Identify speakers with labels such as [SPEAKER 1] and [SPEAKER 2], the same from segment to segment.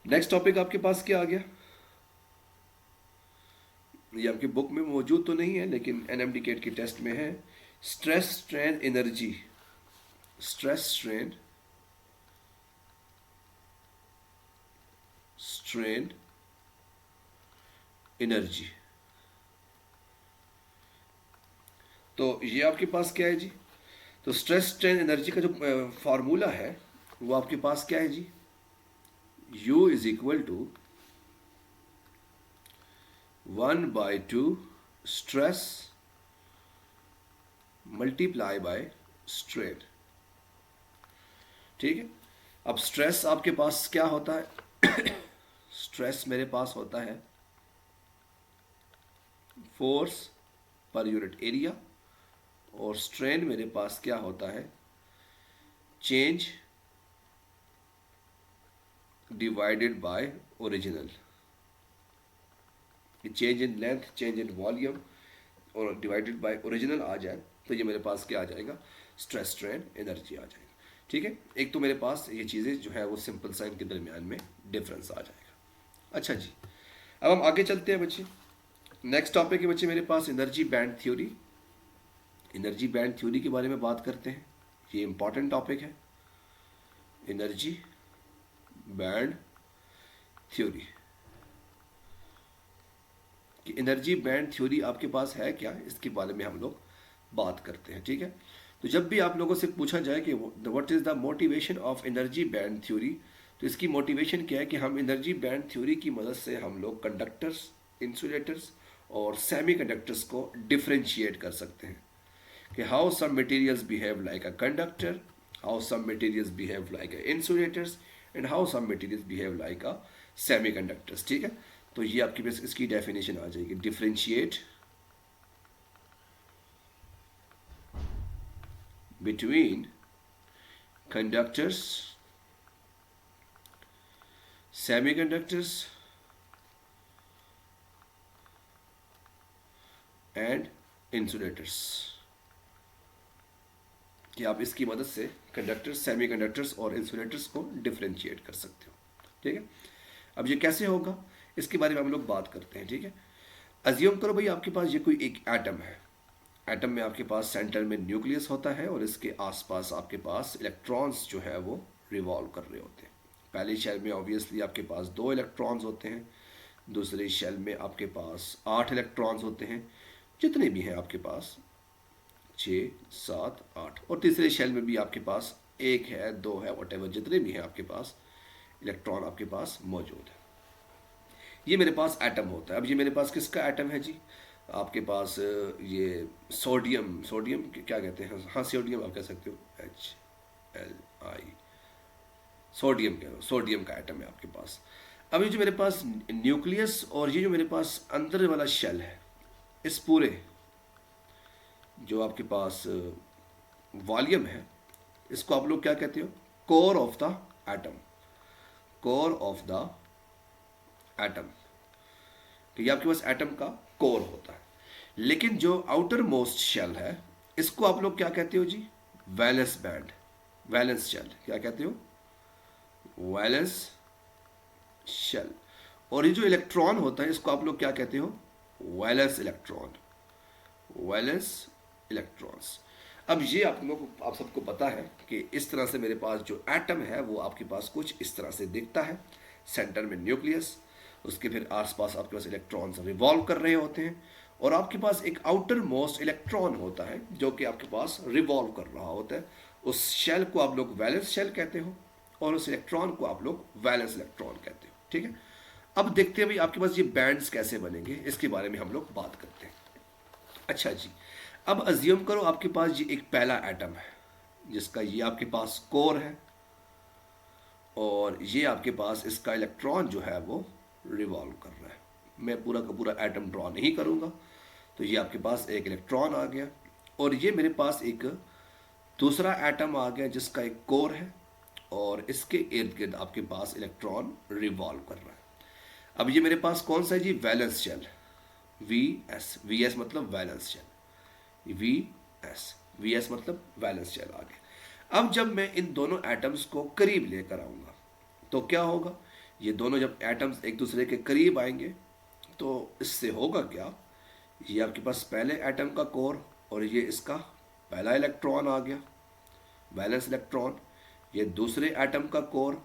[SPEAKER 1] Next topic आपके पास क्या आ गया? ये आपकी बुक में मौजूद तो नहीं है लेकिन एनएमडी केट की टेस्ट में है। Stress strain energy. Stress strain strain energy. तो ये आपके पास क्या है जी? तो स्ट्रेस स्ट्रेन एनर्जी का जो फॉर्मूला है वो आपके पास क्या है जी? U is equal to 1/2 stress multiply by strain. ठीक है। अब स्ट्रेस आपके पास क्या होता है? स्ट्रेस मेरे पास होता है फोर्स पर यूनिट एरिया, और स्ट्रेन मेरे पास क्या होता है? Change divided by original. Change in length, change in volume और डिवाइडेड बाय ओरिजिनल आ जाए तो ये मेरे पास क्या आ जाएगा? स्ट्रेस स्ट्रेन एनर्जी आ जाएगा। ठीक है। एक तो मेरे पास ये चीज़ें जो है वो सिंपल साइन के दरमियान में डिफरेंस आ जाएगा। अच्छा जी, अब हम आगे चलते हैं बच्चे। नेक्स्ट टॉपिक है बच्चे मेरे पास energy band theory. Energy band theory के बारे में बात करते हैं। ये इंपॉर्टेंट टॉपिक है, एनर्जी बैंड थ्योरी। कि एनर्जी बैंड थ्योरी आपके पास है क्या, इसके बारे में हम लोग बात करते हैं। ठीक है। तो जब भी आप लोगों से पूछा जाए कि what is the motivation of energy band theory, तो इसकी मोटिवेशन क्या है कि हम एनर्जी बैंड थ्योरी की मदद से हम लोग कंडक्टर्स, इंसुलेटर्स और सेमी कंडक्टर्स को डिफ्रेंशिएट कर सकते हैं कि how some materials behave like a conductor, how some materials behave like a insulators and how some materials behave like a semiconductors. ठीक है। तो ये आपके पास इसकी डेफिनेशन आ जाएगी, differentiate between conductors, semiconductors and insulators. कि आप इसकी मदद से कंडक्टर्स, सेमीकंडक्टर्स और इंसुलेटर्स को डिफ्रेंशिएट कर सकते हो। ठीक है। अब ये कैसे होगा इसके बारे में हम लोग बात करते हैं। ठीक है। अज्यूम करो भाई आपके पास ये कोई एक एटम है। एटम में आपके पास सेंटर में न्यूक्लियस होता है और इसके आसपास आपके पास इलेक्ट्रॉन्स जो है वो रिवॉल्व कर रहे होते हैं। पहले शेल में ऑब्वियसली आपके पास 2 इलेक्ट्रॉन्स होते हैं, दूसरे शेल में आपके पास 8 इलेक्ट्रॉन्स होते हैं, जितने भी हैं आपके पास 6, 7, 8, और तीसरे शेल में भी आपके पास 1 है, 2 है, वटेवर जितने भी हैं आपके पास इलेक्ट्रॉन आपके पास मौजूद है। ये मेरे पास एटम होता है। अब ये मेरे पास किसका एटम है जी? आपके पास ये सोडियम, सोडियम क्या कहते हैं, हाँ सोडियम आप कह सकते हो, HLI, सोडियम कह लो, सोडियम का एटम है आपके पास। अब ये जो मेरे पास न्यूक्लियस और ये जो मेरे पास अंदर वाला शेल है, इस पूरे जो आपके पास वॉल्यूम है, इसको आप लोग क्या कहते हो? Core of the atom. Core of the atom. तो ये आपके पास एटम का कोर होता है। लेकिन जो आउटर मोस्ट शेल है, इसको आप लोग क्या कहते हो जी? Valence band, valence shell. क्या कहते हो? Valence shell. और ये जो इलेक्ट्रॉन होता है इसको आप लोग क्या कहते हो? Valence electron, valence electrons. अब ये आप लोग, आप सबको पता है कि इस तरह से मेरे पास जो एटम है वो आपके पास कुछ इस तरह से दिखता है। सेंटर में न्यूक्लियस, उसके फिर आसपास आपके पास इलेक्ट्रॉन्स रिवॉल्व कर रहे होते हैं, और आपके पास एक आउटर मोस्ट इलेक्ट्रॉन होता है जो कि आपके पास रिवॉल्व कर रहा होता है। उस शेल को आप लोग वैलेंस शेल कहते हो और उस इलेक्ट्रॉन को आप लोग वैलेंस इलेक्ट्रॉन कहते हो। ठीक है। अब देखते हैं भाई आपके पास ये बैंड्स कैसे बनेंगे, इसके बारे में हम लोग बात करते हैं। अच्छा जी, अब अज्यूम करो आपके पास ये एक पहला एटम है जिसका ये आपके पास कोर है, और ये आपके पास इसका इलेक्ट्रॉन जो है वो रिवॉल्व कर रहा है। मैं पूरा का पूरा एटम ड्रॉ नहीं करूँगा। तो ये आपके पास एक इलेक्ट्रॉन आ गया, और ये मेरे पास एक दूसरा एटम आ गया जिसका एक कोर है, और इसके इर्द गिर्द आपके पास इलेक्ट्रॉन रिवॉल्व कर रहा है। अब ये मेरे पास कौन सा है जी? Valence shell, VS। VS मतलब वैलेंस शेल, VS मतलब वैलेंस शेल आ गया। अब जब मैं इन दोनों एटम्स को करीब लेकर आऊंगा तो क्या होगा? ये दोनों जब एटम्स एक दूसरे के करीब आएंगे तो इससे होगा क्या, ये आपके पास पहले एटम का कोर और ये इसका पहला इलेक्ट्रॉन आ गया, वैलेंस इलेक्ट्रॉन, ये दूसरे एटम का कोर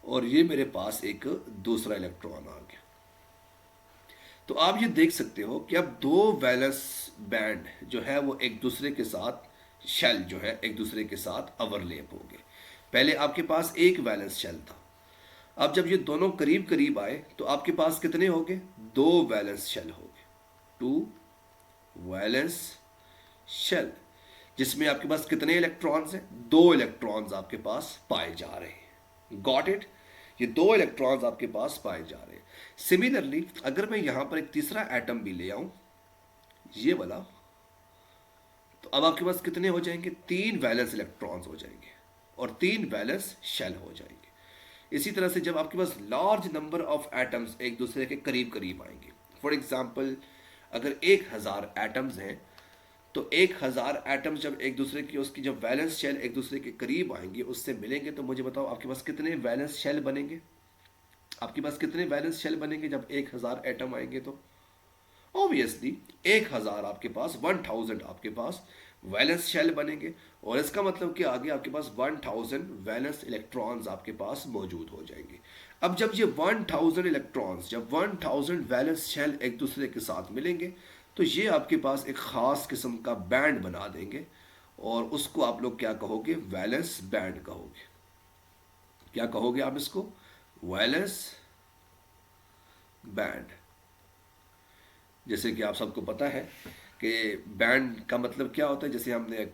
[SPEAKER 1] और ये मेरे पास एक दूसरा इलेक्ट्रॉन आ गया। तो आप ये देख सकते हो कि अब दो वैलेंस बैंड जो है वो एक दूसरे के साथ, शेल जो है एक दूसरे के साथ ओवरलैप हो गए। पहले आपके पास एक वैलेंस शेल था, अब जब ये दोनों करीब करीब आए तो आपके पास कितने हो गए, दो वैलेंस शेल हो गए, टू वैलेंस शेल, जिसमें आपके पास कितने इलेक्ट्रॉन्स हैं, दो इलेक्ट्रॉन्स आपके पास पाए जा रहे हैं। गॉट इट, ये दो इलेक्ट्रॉन्स आपके पास पाए जा रहे हैं। सिमिलरली अगर मैं यहां पर एक तीसरा एटम भी ले आऊं, ये वाला, तो अब आपके पास कितने हो जाएंगे, तीन वैलेंस इलेक्ट्रॉन्स हो जाएंगे और तीन वैलेंस शेल हो जाएंगे। इसी तरह से जब आपके पास लार्ज नंबर ऑफ एटम्स एक दूसरे के करीब करीब आएंगे, फॉर एग्जाम्पल अगर 1000 एटम्स हैं तो 1000 एटम्स जब एक दूसरे की, उसकी जब वैलेंस शेल एक दूसरे के करीब आएंगे, उससे मिलेंगे, तो मुझे बताओ आपके पास कितने वैलेंस शेल बनेंगे, आपके पास कितने वैलेंस शेल बनेंगे जब 1000 एटम आएंगे, तो ऑब्वियसली 1000 आपके पास 1000 आपके पास वैलेंस शेल बनेंगे और इसका मतलब कि आगे आपके पास 1000 वैलेंस इलेक्ट्रॉन्स आपके पास मौजूद हो जाएंगे। अब जब ये 1000 इलेक्ट्रॉन्स, जब 1000 वैलेंस शेल एक दूसरे के साथ मिलेंगे तो ये आपके पास एक ख़ास किस्म का बैंड बना देंगे और उसको आप लोग क्या कहोगे, वैलेंस बैंड कहोगे। क्या कहोगे आप इसको, वैलेंस बैंड। जैसे कि आप सबको पता है कि बैंड का मतलब क्या होता है, जैसे हमने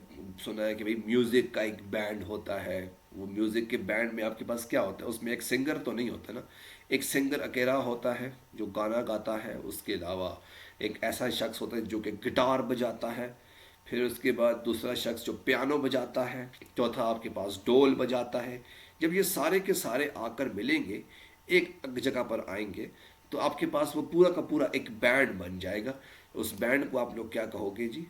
[SPEAKER 1] सुना है कि भाई म्यूज़िक का एक बैंड होता है, वो म्यूज़िक के बैंड में आपके पास क्या होता है, उसमें एक सिंगर तो नहीं होता ना, एक सिंगर अकेला होता है जो गाना गाता है, उसके अलावा एक ऐसा शख्स होता है जो कि गिटार बजाता है, फिर उसके बाद दूसरा शख्स जो पियानो बजाता है, चौथा आपके पास ढोल बजाता है। जब ये सारे के सारे आकर मिलेंगे, एक जगह पर आएंगे, तो आपके पास वो पूरा का पूरा एक बैंड बन जाएगा। उस बैंड को आप लोग क्या कहोगे जी,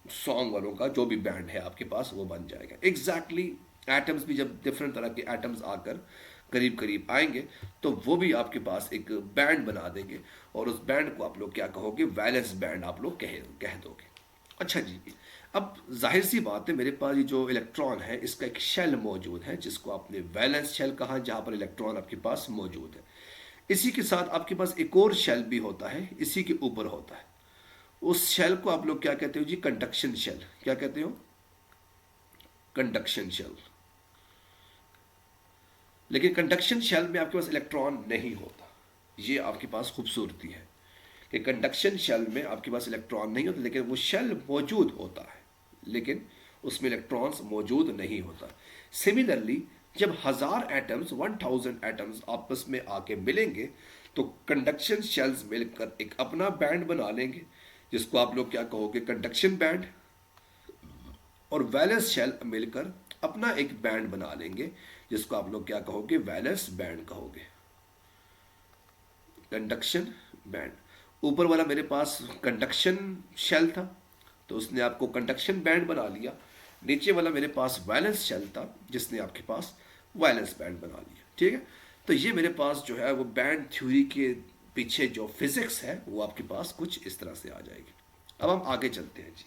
[SPEAKER 1] सॉन्ग वालों का जो भी बैंड है आपके पास वो बन जाएगा। एग्जैक्टली एटम्स भी जब डिफरेंट तरह के एटम्स आकर करीब करीब आएंगे तो वो भी आपके पास एक बैंड बना देंगे और उस बैंड को आप लोग क्या कहोगे, वैलेंस बैंड आप लोग कह दोगे। अच्छा जी, अब जाहिर सी बात है मेरे पास ये जो इलेक्ट्रॉन है इसका एक शेल मौजूद है जिसको आपने वैलेंस शेल कहा, जहां पर इलेक्ट्रॉन आपके पास मौजूद है। इसी के साथ आपके पास एक और शेल भी होता है, इसी के ऊपर होता है, उस शेल को आप लोग क्या कहते हो जी, कंडक्शन शेल। क्या कहते हो, कंडक्शन शेल। लेकिन कंडक्शन शेल में आपके पास इलेक्ट्रॉन नहीं होता, ये आपके पास खूबसूरती है कि कंडक्शन शेल में आपके पास इलेक्ट्रॉन नहीं होता, लेकिन वो शेल मौजूद होता है लेकिन उसमें इलेक्ट्रॉन्स मौजूद नहीं होता। सिमिलरली जब 1000 एटम्स 1000 एटम्स आपस में आके मिलेंगे तो कंडक्शन शेल्स मिलकर एक अपना बैंड बना लेंगे जिसको आप लोग क्या कहोगे, कंडक्शन बैंड, और वैलेंस शेल मिलकर अपना एक बैंड बना लेंगे जिसको आप लोग क्या कहोगे, वैलेंस बैंड कहोगे, कंडक्शन बैंड। ऊपर वाला मेरे पास कंडक्शन शेल था तो उसने आपको कंडक्शन बैंड बना लिया, नीचे वाला मेरे पास वैलेंस शेल था जिसने आपके पास वैलेंस बैंड बना लिया। ठीक है, तो ये मेरे पास जो है वो बैंड थ्योरी के पीछे जो फिजिक्स है वो आपके पास कुछ इस तरह से आ जाएगी। अब हम आगे चलते हैं जी।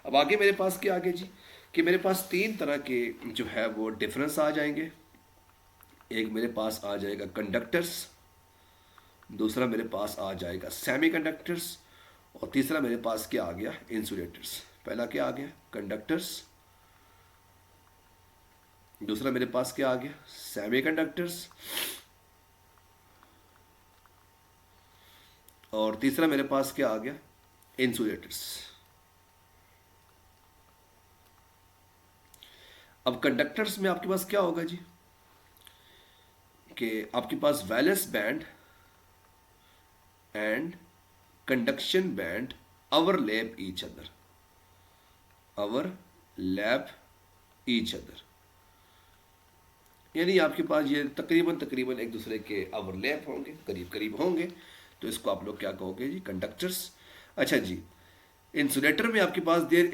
[SPEAKER 1] अब आगे मेरे पास क्या आगे जी, कि मेरे पास तीन तरह के जो है वो डिफरेंस आ जाएंगे। एक मेरे पास आ जाएगा कंडक्टर्स, दूसरा मेरे पास आ जाएगा सेमीकंडक्टर्स और तीसरा मेरे पास क्या आ गया, इंसुलेटर्स। पहला क्या आ गया, कंडक्टर्स, दूसरा मेरे पास क्या आ गया, सेमीकंडक्टर्स, और तीसरा मेरे पास क्या आ गया, इंसुलेटर्स। अब कंडक्टर्स में आपके पास क्या होगा जी, कि आपके पास valence band and conduction band overlap each other, overlap each other, यानी आपके पास ये तकरीबन एक दूसरे के ओवरलैप होंगे, करीब करीब होंगे, तो इसको आप लोग क्या कहोगे जी, कंडक्टर्स। अच्छा जी, इंसुलेटर में आपके पास there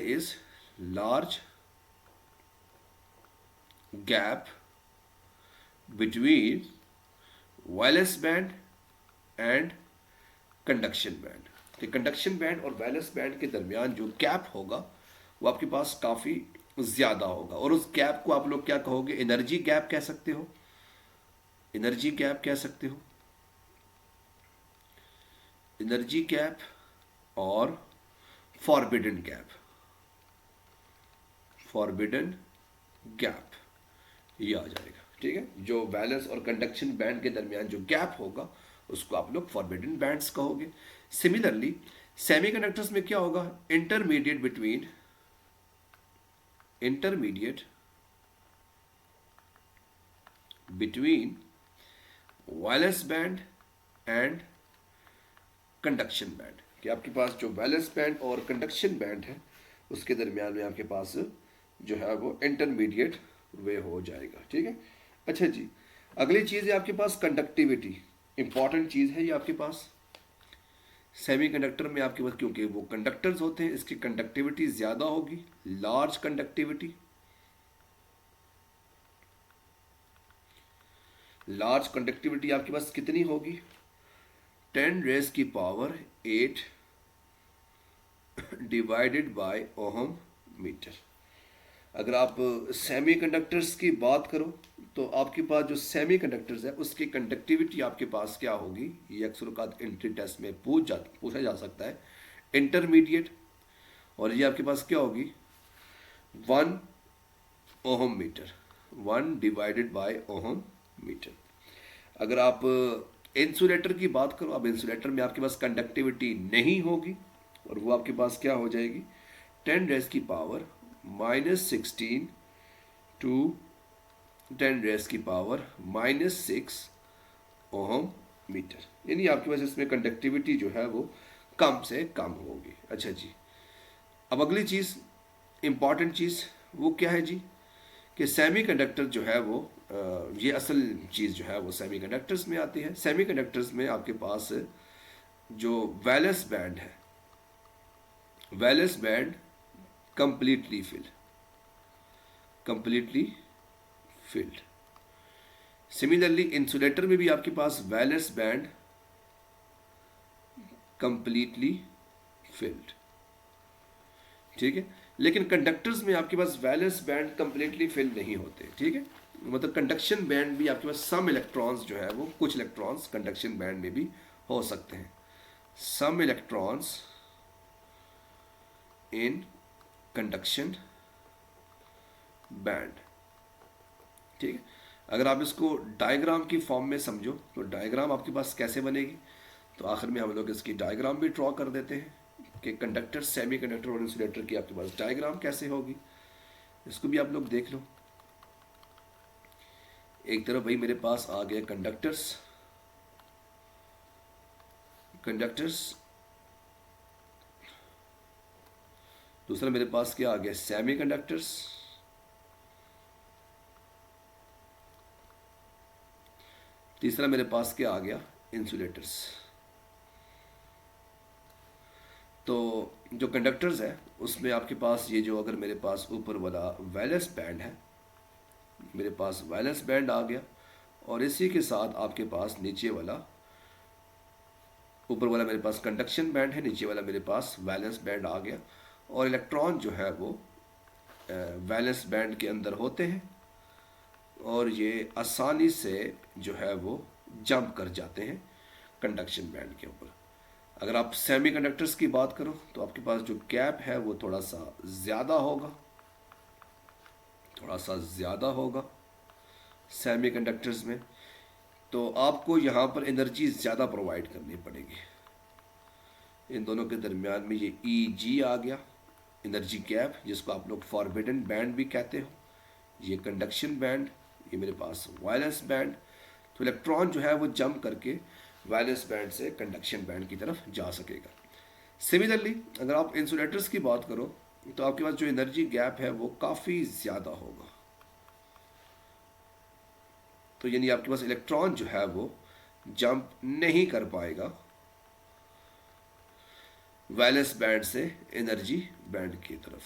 [SPEAKER 1] is large gap between wireless band and conduction band. कि कंडक्शन बैंड और वायरलेस बैंड के दरमियान जो गैप होगा वो आपके पास काफ़ी ज़्यादा होगा, और उस गैप को आप लोग क्या कहोगे, एनर्जी गैप कह सकते हो, एनर्जी गैप कह सकते हो, एनर्जी गैप और फॉरबिडन गैप, फॉरबिडन गैप ये आ जाएगा। ठीक है, जो वैलेंस और कंडक्शन बैंड के दरमियान जो गैप होगा उसको आप लोग फॉरबिडन बैंड्स कहोगे। सिमिलरली सेमीकंडक्टर्स में क्या होगा, intermediate between, intermediate between wireless band and conduction band. कि आपके पास जो वायरलेस बैंड और कंडक्शन बैंड है उसके दरमियान में आपके पास जो है वो इंटरमीडिएट वे हो जाएगा। ठीक है, अच्छा जी, अगली चीज़ है आपके पास कंडक्टिविटी। इंपॉर्टेंट चीज़ है ये आपके पास सेमीकंडक्टर में आपके पास, क्योंकि वो कंडक्टर्स होते हैं इसकी कंडक्टिविटी ज़्यादा होगी, लार्ज कंडक्टिविटी, लार्ज कंडक्टिविटी आपके पास कितनी होगी, 10⁻⁸ डिवाइडेड बाय ओहम मीटर। अगर आप सेमीकंडक्टर्स की बात करो तो आपके पास जो सेमीकंडक्टर्स है उसकी कंडक्टिविटी आपके पास क्या होगी, ये अक्सर का एंट्री टेस्ट में पूछा जा सकता है, इंटरमीडिएट, और ये आपके पास क्या होगी 1 ohm metre, 1 divided by ohm metre. अगर आप इंसुलेटर की बात करो, अब इंसुलेटर में आपके पास कंडक्टिविटी नहीं होगी और वो आपके पास क्या हो जाएगी 10⁻⁻16 टू 10⁻⁻6 ओहम मीटर, यानी आपके पास इसमें कंडक्टिविटी जो है वो कम से कम होगी। अच्छा जी, अब अगली चीज़ इंपॉर्टेंट चीज़ वो क्या है जी, कि सेमीकंडक्टर जो है वो ये असल चीज़ जो है वो सेमीकंडक्टर्स में आती है। सेमीकंडक्टर्स में आपके पास जो वैलेंस बैंड है, valence band completely filled. Similarly insulator में भी आपके पास वैलेंस बैंड कंप्लीटली फिल्ड। ठीक है, लेकिन कंडक्टर्स में आपके पास वैलेंस बैंड कंप्लीटली फिल नहीं होते। ठीक है, मतलब कंडक्शन बैंड भी आपके पास सम इलेक्ट्रॉन्स जो है वो, कुछ इलेक्ट्रॉन्स कंडक्शन बैंड में भी हो सकते हैं, some electrons in conduction band. ठीक है, अगर आप इसको डायग्राम की फॉर्म में समझो तो डायग्राम आपके पास कैसे बनेगी, तो आखिर में हम लोग इसकी डायग्राम भी ड्रॉ कर देते हैं कि कंडक्टर, सेमीकंडक्टर और इंसुलेटर की आपके पास डायग्राम कैसे होगी, इसको भी आप लोग देख लो। एक तरफ भाई मेरे पास आ गए कंडक्टर्स, दूसरा मेरे पास क्या आ गया सेमीकंडक्टर्स, तीसरा मेरे पास क्या आ गया इंसुलेटर्स। तो जो कंडक्टर्स है उसमें आपके पास ये जो, अगर मेरे पास ऊपर वाला वैलेंस बैंड है, मेरे पास वैलेंस बैंड आ गया, और इसी के साथ आपके पास नीचे वाला, ऊपर वाला मेरे पास कंडक्शन बैंड है, नीचे वाला मेरे पास वैलेंस बैंड आ गया, और इलेक्ट्रॉन जो है वो वैलेंस बैंड के अंदर होते हैं और ये आसानी से जो है वो जंप कर जाते हैं कंडक्शन बैंड के ऊपर। अगर आप सेमीकंडक्टर्स की बात करो तो आपके पास जो गैप है वो थोड़ा सा ज़्यादा होगा, सेमीकंडक्टर्स में, तो आपको यहाँ पर एनर्जी ज़्यादा प्रोवाइड करनी पड़ेगी। इन दोनों के दरमियान में ये Eg आ गया, एनर्जी गैप, जिसको आप लोग फॉरबिडन बैंड भी कहते हो, ये कंडक्शन बैंड, ये मेरे पास वायलेंस बैंड। तो इलेक्ट्रॉन जो है वो जंप करके वायलेंस बैंड से कंडक्शन बैंड की तरफ जा सकेगा। सिमिलरली अगर आप इंसुलेटर्स की बात करो तो आपके पास जो एनर्जी गैप है वो काफ़ी ज़्यादा होगा, तो यानी आपके पास इलेक्ट्रॉन जो है वो जंप नहीं कर पाएगा वैलेंस बैंड से एनर्जी बैंड की तरफ,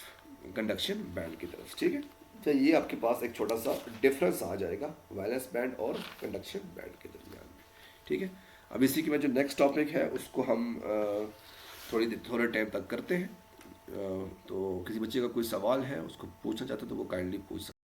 [SPEAKER 1] कंडक्शन बैंड की तरफ। ठीक है, तो ये आपके पास एक छोटा सा डिफरेंस आ जाएगा वैलेंस बैंड और कंडक्शन बैंड के दरमियान में, ठीक है। अब इसी के बाद जो नेक्स्ट टॉपिक है उसको हम थोड़े टाइम तक करते हैं। तो किसी बच्चे का कोई सवाल है उसको पूछना चाहते तो वो काइंडली पूछ सकते हैं।